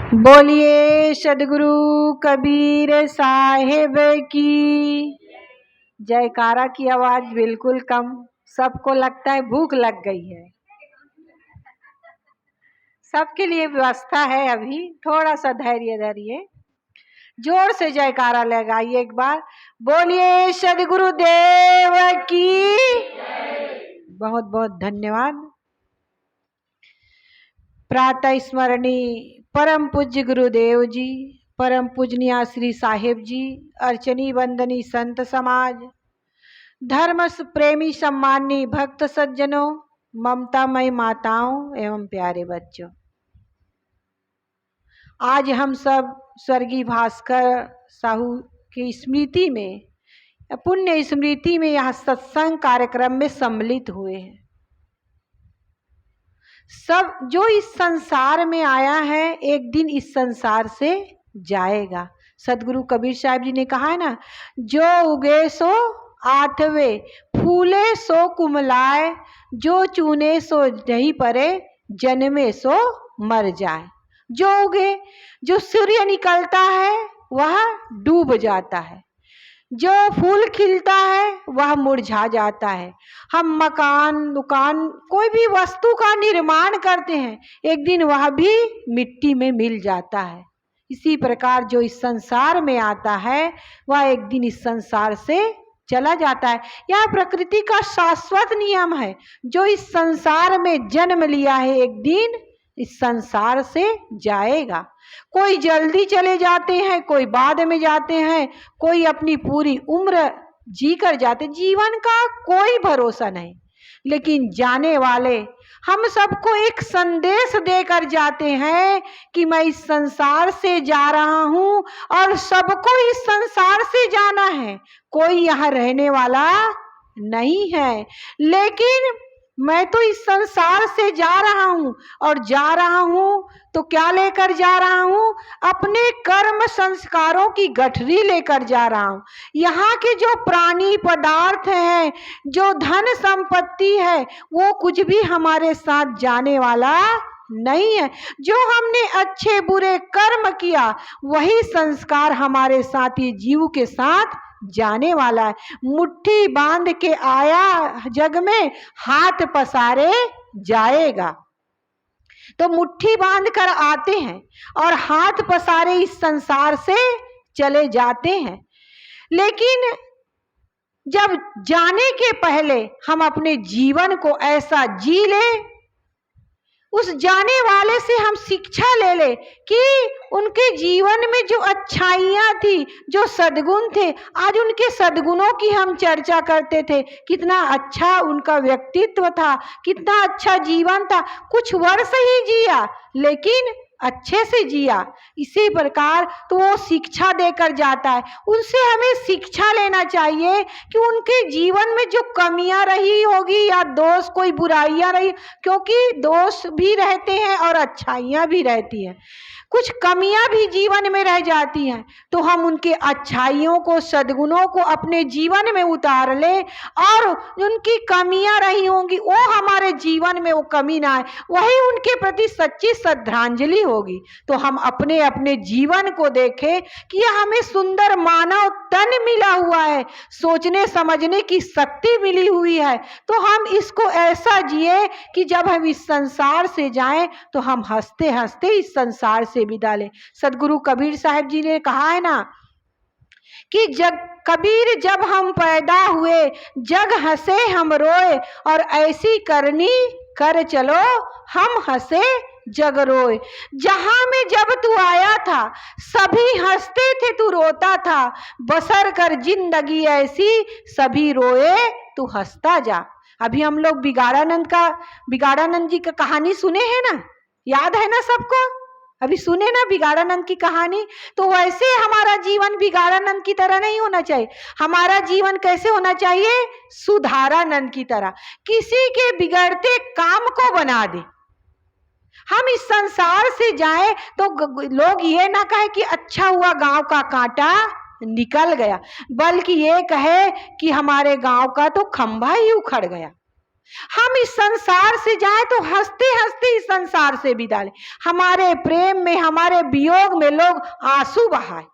बोलिए सदगुरु कबीर साहिब की। जयकारा की आवाज बिल्कुल कम, सबको लगता है भूख लग गई है। सबके लिए व्यवस्था है, अभी थोड़ा सा धैर्य धरिए। जोर से जयकारा लगाइए एक बार। बोलिए सदगुरु देव की। बहुत बहुत धन्यवाद। प्रातः स्मरणीय परम पूज्य गुरुदेव जी, परम पूजनीय श्री साहिब जी, अर्चनी वंदनी संत समाज, धर्म प्रेमी सम्मानी भक्त सज्जनों, ममतामयी माताओं एवं प्यारे बच्चों, आज हम सब स्वर्गीय भास्कर साहू की स्मृति में, पुण्य स्मृति में यह सत्संग कार्यक्रम में सम्मिलित हुए हैं। सब जो इस संसार में आया है एक दिन इस संसार से जाएगा। सदगुरु कबीर साहब जी ने कहा है ना, जो उगे सो आठवे, फूले सो कुमलाए, जो चूने सो नहीं परे, जन्मे सो मर जाए। जो उगे, जो सूर्य निकलता है वह डूब जाता है, जो फूल खिलता है वह मुरझा जाता है। हम मकान दुकान कोई भी वस्तु का निर्माण करते हैं, एक दिन वह भी मिट्टी में मिल जाता है। इसी प्रकार जो इस संसार में आता है वह एक दिन इस संसार से चला जाता है। यह प्रकृति का शाश्वत नियम है। जो इस संसार में जन्म लिया है एक दिन इस संसार से जाएगा। कोई जल्दी चले जाते हैं, कोई बाद में जाते हैं, कोई अपनी पूरी उम्र जी कर जाते। जीवन का कोई भरोसा नहीं, लेकिन जाने वाले हम सबको एक संदेश देकर जाते हैं कि मैं इस संसार से जा रहा हूं और सबको इस संसार से जाना है। कोई यहाँ रहने वाला नहीं है, लेकिन मैं तो इस संसार से जा रहा हूं और जा रहा हूं तो क्या लेकर जा रहा हूं? अपने कर्म संस्कारों की गठरी लेकर जा रहा हूं। यहाँ के जो प्राणी पदार्थ हैं, जो धन संपत्ति है, वो कुछ भी हमारे साथ जाने वाला नहीं है। जो हमने अच्छे बुरे कर्म किया वही संस्कार हमारे साथ ये जीव के साथ जाने वाला है। मुट्ठी बांध के आया जग में, हाथ पसारे जाएगा। तो मुट्ठी बांध कर आते हैं और हाथ पसारे इस संसार से चले जाते हैं। लेकिन जब जाने के पहले हम अपने जीवन को ऐसा जी ले, उस जाने वाले से हम शिक्षा ले ले कि उनके जीवन में जो अच्छाइयाँ थी, जो सद्गुण थे, आज उनके सद्गुणों की हम चर्चा करते थे। कितना अच्छा उनका व्यक्तित्व था, कितना अच्छा जीवन था। कुछ वर्ष ही जिया लेकिन अच्छे से जिया। इसी प्रकार तो वो शिक्षा देकर जाता है। उनसे हमें शिक्षा लेना चाहिए कि उनके जीवन में जो कमियां रही होगी या दोष कोई बुराइयां रही, क्योंकि दोष भी रहते हैं और अच्छाइयां भी रहती हैं, कुछ कमियां भी जीवन में रह जाती हैं। तो हम उनके अच्छाइयों को, सद्गुणों को अपने जीवन में उतार ले और उनकी कमियां रही होंगी वो हमारे जीवन में वो कमी ना आए, वही उनके प्रति सच्ची श्रद्धांजलि होगी। तो हम अपने अपने जीवन को देखें कि हमें सुंदर मानव तन मिला हुआ है, सोचने समझने की शक्ति मिली हुई है, तो हम इसको ऐसा जिए कि जब हम इस संसार से जाएं तो हम हंसते हंसते इस संसार से विदा लें। सदगुरु कबीर साहब जी ने कहा है ना कि कबीर जब हम पैदा हुए जग हंसे हम रोए, और ऐसी करनी कर चलो हम हंसे जग रोए। जहां में जब तू आया था सभी हंसते थे, तू रोता था, बसर कर जिंदगी ऐसी सभी रोए तू हंसता जा। अभी हम लोग बिगाड़ानंद जी का कहानी सुने हैं ना, याद है ना सबको? अभी सुने ना बिगाड़ानंद की कहानी। तो वैसे हमारा जीवन बिगाड़ानंद की तरह नहीं होना चाहिए। हमारा जीवन कैसे होना चाहिए? सुधारानंद की तरह, किसी के बिगड़ते काम को बना दे। हम इस संसार से जाएं तो लोग ये ना कहे कि अच्छा हुआ गांव का कांटा निकल गया, बल्कि ये कहे कि हमारे गांव का तो खंभा ही उखड़ गया। हम इस संसार से जाए तो हंसते हंसते इस संसार से विदा लें। हमारे प्रेम में, हमारे वियोग में लोग आंसू बहाए,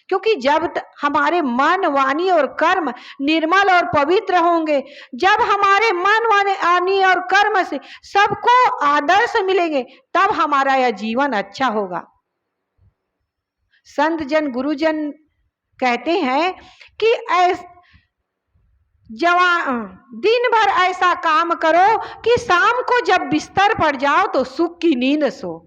क्योंकि जब हमारे मन, वाणी और कर्म निर्मल और पवित्र होंगे, जब हमारे मन, वाणी और कर्म से सबको आदर्श मिलेंगे, तब हमारा यह जीवन अच्छा होगा। संत जन, गुरुजन कहते हैं कि दिन भर ऐसा काम करो कि शाम को जब बिस्तर पर जाओ तो सुख की नींद सो।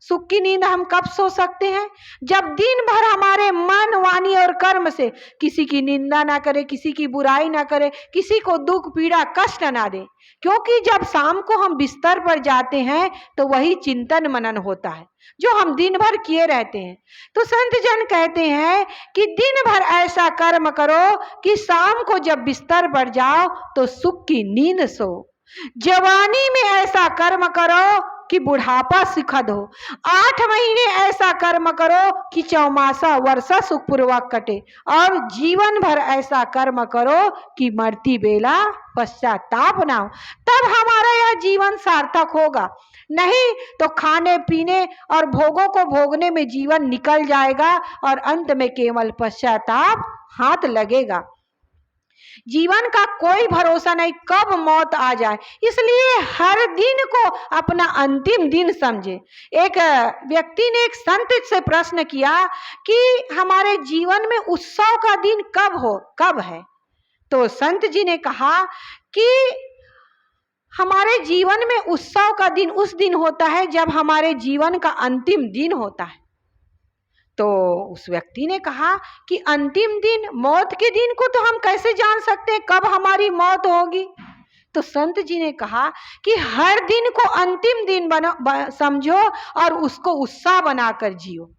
सुख की नींद हम कब सो सकते हैं? जब दिन भर हमारे मन, वाणी और कर्म से किसी की निंदा ना करे, किसी की बुराई ना करे, किसी को दुख, पीड़ा, कष्ट ना दे। क्योंकि जब शाम को हम बिस्तर पर जाते हैं तो वही चिंतन मनन होता है जो हम दिन भर किए रहते हैं। तो संत जन कहते हैं कि दिन भर ऐसा कर्म करो कि शाम को जब बिस्तर पर जाओ तो सुख की नींद सो। जवानी में ऐसा कर्म करो कि बुढ़ापा सुखद हो। 8 महीने ऐसा कर्म करो कि चौमासा वर्षा सुखपूर्वक कटे, और जीवन भर ऐसा कर्म करो कि मरती बेला पश्चाताप ना हो। तब हमारा यह जीवन सार्थक होगा। नहीं तो खाने पीने और भोगों को भोगने में जीवन निकल जाएगा और अंत में केवल पश्चाताप हाथ लगेगा। जीवन का कोई भरोसा नहीं कब मौत आ जाए, इसलिए हर दिन को अपना अंतिम दिन समझे। एक व्यक्ति ने एक संत से प्रश्न किया कि हमारे जीवन में उत्सव का दिन कब है? तो संत जी ने कहा कि हमारे जीवन में उत्सव का दिन उस दिन होता है जब हमारे जीवन का अंतिम दिन होता है। तो उस व्यक्ति ने कहा कि अंतिम दिन, मौत के दिन को तो हम कैसे जान सकते हैं कब हमारी मौत होगी? तो संत जी ने कहा कि हर दिन को अंतिम दिन समझो और उसको उत्साह बनाकर जियो।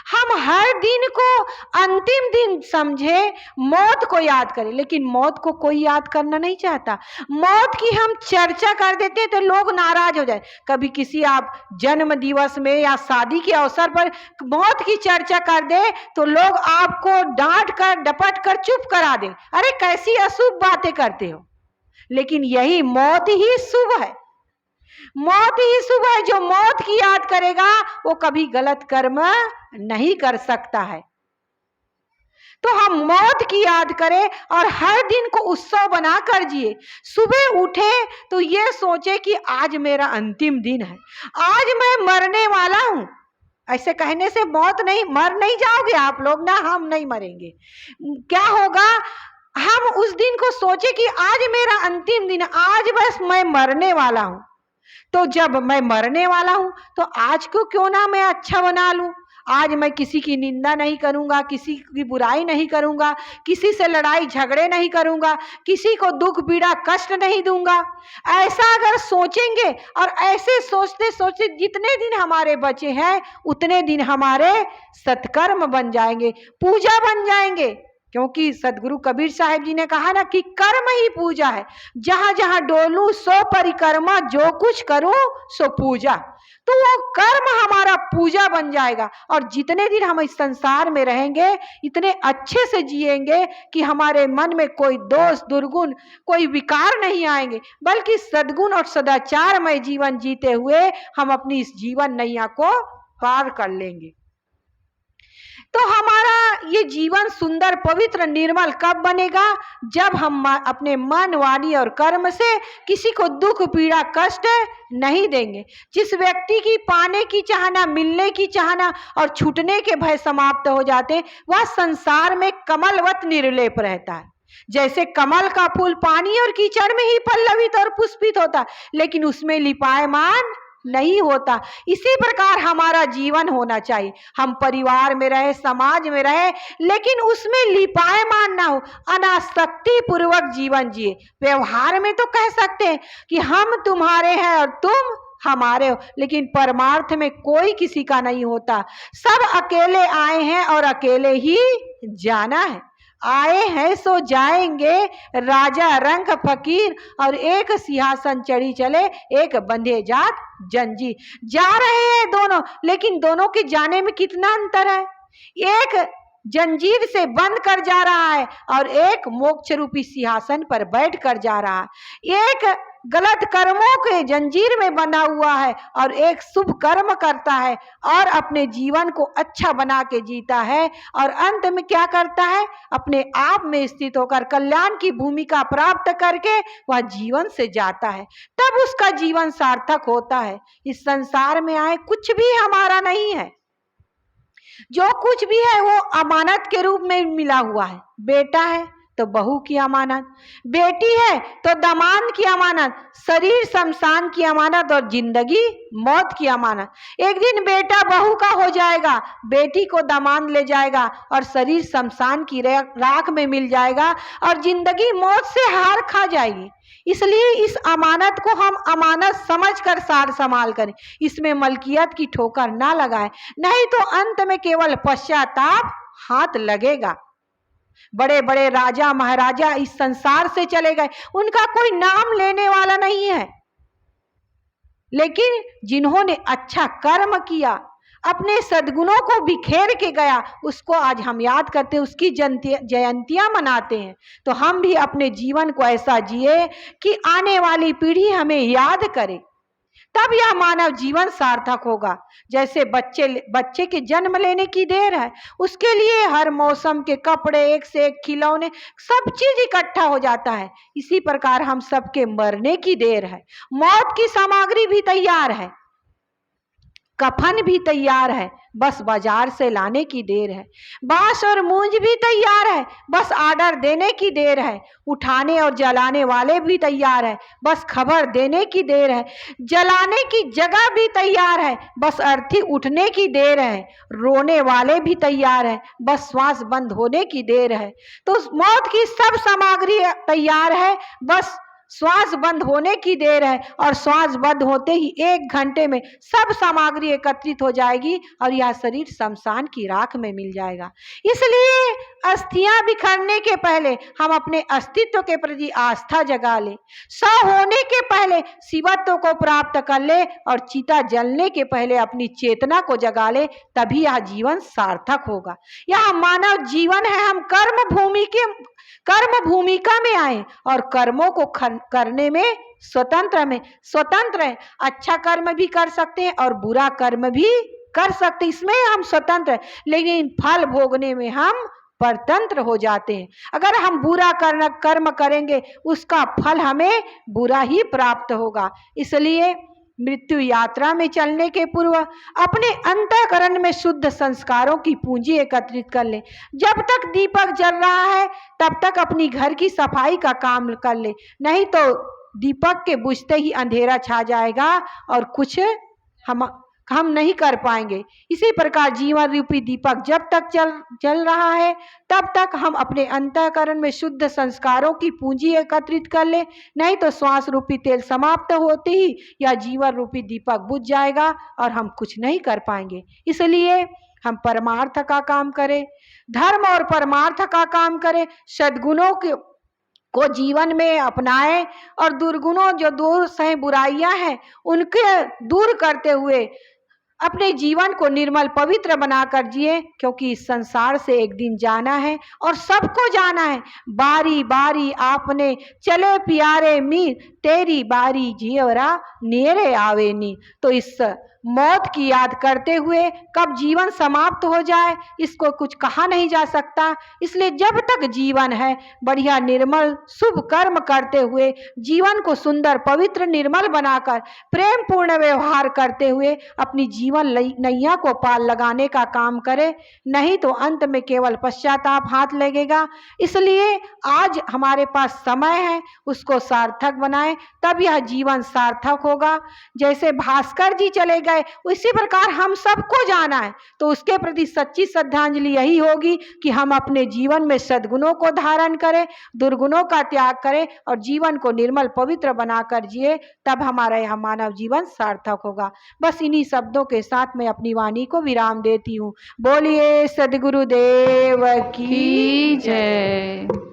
हम हर दिन को अंतिम दिन समझे, मौत को याद करें, लेकिन मौत को कोई याद करना नहीं चाहता। मौत की हम चर्चा कर देते हैं तो लोग नाराज हो जाए। कभी किसी आप जन्म दिवस में या शादी के अवसर पर मौत की चर्चा कर दे तो लोग आपको डांट कर, डपट कर चुप करा दे। अरे कैसी अशुभ बातें करते हो। लेकिन यही मौत ही शुभ है। मौत ही शुभ है। जो मौत की याद करेगा वो कभी गलत कर्म नहीं कर सकता है। तो हम मौत की याद करें और हर दिन को उत्सव बनाकर जिए। सुबह उठे तो ये सोचे कि आज मेरा अंतिम दिन है, आज मैं मरने वाला हूं। ऐसे कहने से मर नहीं जाओगे आप लोग ना, हम नहीं मरेंगे। क्या होगा? हम उस दिन को सोचे कि आज मेरा अंतिम दिन है, आज बस मैं मरने वाला हूं। तो जब मैं मरने वाला हूं तो आज को क्यों ना मैं अच्छा बना लूं। आज मैं किसी की निंदा नहीं करूंगा, किसी की बुराई नहीं करूंगा, किसी से लड़ाई झगड़े नहीं करूंगा, किसी को दुख पीड़ा कष्ट नहीं दूंगा। ऐसा अगर सोचेंगे और ऐसे सोचते सोचते जितने दिन हमारे बचे हैं उतने दिन हमारे सत्कर्म बन जाएंगे, पूजा बन जाएंगे। क्योंकि सदगुरु कबीर साहब जी ने कहा ना कि कर्म ही पूजा है। जहां जहां डोलू सो परिक्रमा, जो कुछ करूं सो पूजा। तो वो कर्म हमारा पूजा बन जाएगा और जितने दिन हम इस संसार में रहेंगे इतने अच्छे से जिएंगे कि हमारे मन में कोई दोष, दुर्गुण, कोई विकार नहीं आएंगे, बल्कि सद्गुण और सदाचारमय जीवन जीते हुए हम अपनी इस जीवन नैया को पार कर लेंगे। तो हमारा ये जीवन सुंदर, पवित्र, निर्मल कब बनेगा? जब हम अपने मन, वाणी और कर्म से किसी को दुख, पीड़ा, कष्ट नहीं देंगे। जिस व्यक्ति की पाने की चाहना, मिलने की चाहना और छूटने के भय समाप्त हो जाते, वह संसार में कमलवत निर्लेप रहता है। जैसे कमल का फूल पानी और कीचड़ में ही पल्लवित और पुष्पित होता, लेकिन उसमें लिपायमान नहीं होता। इसी प्रकार हमारा जीवन होना चाहिए। हम परिवार में रहे, समाज में रहे, लेकिन उसमें लिपायमान ना हो, अनासक्ति पूर्वक जीवन जिए। व्यवहार में तो कह सकते हैं कि हम तुम्हारे हैं और तुम हमारे हो, लेकिन परमार्थ में कोई किसी का नहीं होता। सब अकेले आए हैं और अकेले ही जाना है। आए हैं सो जाएंगे, राजा रंग फकीर और एक सिंहासन चढ़ी चले, एक बंधे जात जंजीर। जा रहे हैं दोनों, लेकिन दोनों के जाने में कितना अंतर है। एक जंजीर से बंद कर जा रहा है और एक मोक्ष रूपी सिंहासन पर बैठ कर जा रहा है। एक गलत कर्मों के जंजीर में बना हुआ है और एक शुभ कर्म करता है और अपने जीवन को अच्छा बना के जीता है और अंत में क्या करता है, अपने आप में स्थित होकर कल्याण की भूमिका प्राप्त करके वह जीवन से जाता है, तब उसका जीवन सार्थक होता है। इस संसार में आए कुछ भी हमारा नहीं है, जो कुछ भी है वो अमानत के रूप में मिला हुआ है। बेटा है तो बहू की अमानत, बेटी है तो दामाद की अमानत, शरीर शमशान की अमानत और जिंदगी मौत की अमानत। एक दिन बेटा बहू का हो जाएगा, बेटी को दामाद ले जाएगा और शरीर शमशान की राख में मिल जाएगा और जिंदगी मौत से हार खा जाएगी। इसलिए इस अमानत को हम अमानत समझकर सार संभाल करें, इसमें मलकियत की ठोकर ना लगाएं, नहीं तो अंत में केवल पश्चाताप हाथ लगेगा। बड़े बड़े राजा महाराजा इस संसार से चले गए, उनका कोई नाम लेने वाला नहीं है, लेकिन जिन्होंने अच्छा कर्म किया, अपने सद्गुणों को बिखेर के गया, उसको आज हम याद करते हैं, उसकी जयंतियां मनाते हैं। तो हम भी अपने जीवन को ऐसा जिए कि आने वाली पीढ़ी हमें याद करे, तब यह मानव जीवन सार्थक होगा। जैसे बच्चे के जन्म लेने की देर है, उसके लिए हर मौसम के कपड़े, एक से एक खिलौने, सब चीज इकट्ठा हो जाता है। इसी प्रकार हम सबके मरने की देर है, मौत की सामग्री भी तैयार है, कफन भी तैयार है, बस बाजार से लाने की देर है। बांस और मूंज भी तैयार है, बस आर्डर देने की देर है। उठाने और जलाने वाले भी तैयार है, बस खबर देने की देर है। जलाने की जगह भी तैयार है, बस अर्थी उठने की देर है। रोने वाले भी तैयार है, बस श्वास बंद होने की देर है। तो मौत की सब सामग्री तैयार है, बस श्वास बंद होने की देर है और श्वास बंद होते ही 1 घंटे में सब सामग्री एकत्रित हो जाएगी और यह शरीर शमशान की राख में मिल जाएगा। इसलिए अस्थियां बिखरने के पहले हम अपने अस्तित्व के प्रति आस्था जगा ले, सौ होने के पहले शिवत्व को प्राप्त कर ले और चिता जलने के पहले अपनी चेतना को जगा ले, तभी यह जीवन सार्थक होगा। यह मानव जीवन है, हम कर्म भूमिका में आए और कर्मों को करने में स्वतंत्र है। अच्छा कर्म भी कर सकते हैं और बुरा कर्म भी कर सकते हैं, इसमें हम स्वतंत्र हैं, लेकिन फल भोगने में हम परतंत्र हो जाते हैं। अगर हम बुरा कर्म करेंगे उसका फल हमें बुरा ही प्राप्त होगा। इसलिए मृत्यु यात्रा में चलने के पूर्व अपने अंतःकरण में शुद्ध संस्कारों की पूंजी एकत्रित कर ले। जब तक दीपक जल रहा है तब तक अपनी घर की सफाई का काम कर ले, नहीं तो दीपक के बुझते ही अंधेरा छा जाएगा और कुछ हम नहीं कर पाएंगे। इसी प्रकार जीवन रूपी दीपक जब तक जल रहा है तब तक हम अपने अंतःकरण में शुद्ध संस्कारों की पूंजी एकत्रित कर ले, नहीं तो श्वास रूपी तेल समाप्त होते ही यह जीवन रूपी दीपक बुझ जाएगा और हम कुछ नहीं कर पाएंगे। इसलिए हम परमार्थ का काम करें, धर्म और परमार्थ का काम करें, सद्गुणों को जीवन में अपनाएं और दुर्गुणों जो दोष हैं, बुराइयां हैं, उनके दूर करते हुए अपने जीवन को निर्मल पवित्र बनाकर जिए, क्योंकि इस संसार से एक दिन जाना है और सबको जाना है। बारी बारी आपने चले प्यारे मीर, तेरी बारी जियवरा नेरे आवे नी। तो इस मौत की याद करते हुए कब जीवन समाप्त हो जाए इसको कुछ कहा नहीं जा सकता। इसलिए जब तक जीवन है बढ़िया निर्मल शुभ कर्म करते हुए जीवन को सुंदर पवित्र निर्मल बनाकर प्रेम पूर्ण व्यवहार करते हुए अपनी जीवन नैया को पार लगाने का काम करे, नहीं तो अंत में केवल पश्चाताप हाथ लगेगा। इसलिए आज हमारे पास समय है, उसको सार्थक बनाएं, तब यह जीवन सार्थक होगा। जैसे भास्कर जी चले गए उसी प्रकार हम सबको जाना है, तो उसके प्रति सच्ची श्रद्धांजलि यही होगी कि हम अपने जीवन में सद्गुणों को धारण करें, दुर्गुणों का त्याग करें और जीवन को निर्मल पवित्र बनाकर जिए, तब हमारा यह मानव जीवन सार्थक होगा। बस इन्हीं शब्दों के साथ मैं अपनी वाणी को विराम देती हूँ। बोलिए सद्गुरुदेव की जय।